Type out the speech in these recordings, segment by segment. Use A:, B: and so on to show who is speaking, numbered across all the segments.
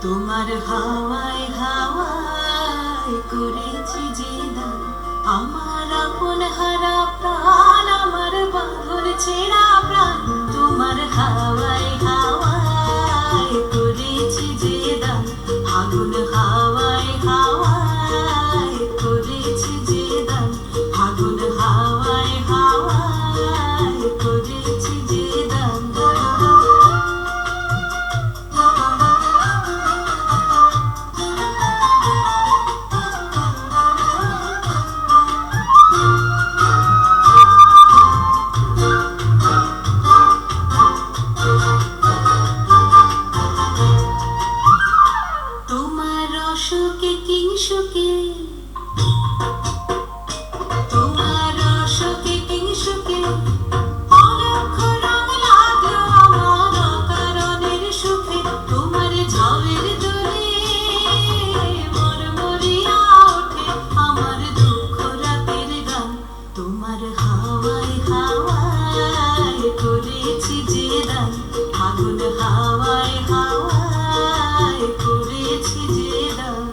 A: তোমার হাওয়ায় হাওয়ায় করেছি যে দান, আমার আপন হারা প্রাণ, আমার বাঁধন ছেঁড়া প্রাণ। তোমার হাওয়ায় হাওয়ায় করেছি যে দান, আগুন হাওয়ায় হাওয়ায় করেছি যে দান, আগুন হাওয়ায় হাওয়ায় করেছি যে দান। তোমার অসুখে কিংসুকে, তোমার অসুখে কিংসুকে অলক্ষ রং লাগলো আমার অকারণের সুখে। তোমার ঝাউয়ের দোলে মরমরিয়া ওঠে আমার দুঃখ রাতের গান। তোমার হাওয়ায় হাওয়ায় করেছি যে দান, আগুন হাওয়ায় হাওয়ায় করেছি যে দান।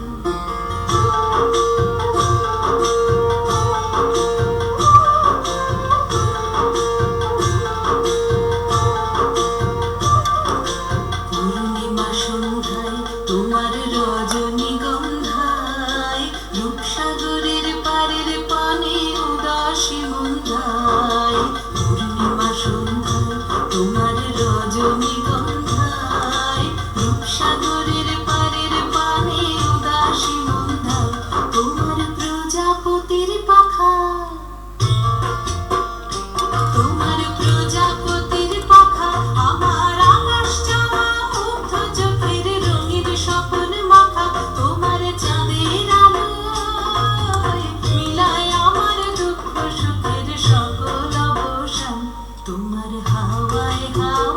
A: পূর্ণিমা সন্ধ্যায় তোমার রজনীগন্ধায়, রূপসাগরের পারের পানে উদাসী মন্ধায়। পূর্ণিমা সন্ধ্যায় তোমার রজনীগন্ধায়, রূপসাগরের পারের পানে উদাসী মন্ধায়। তোমার প্রজাপতির পাখা, তোমার প্রজাপতির পাখা আমার আকাশ চাওয়া মুগ্ধ চোখের রঙিন স্বপ্ন মাখা। তোমার চাঁদের আলোয় মিলায় আমার দুঃখ সুখের সকল অবসান। তোমার হাওয়ায় হাওয়ায়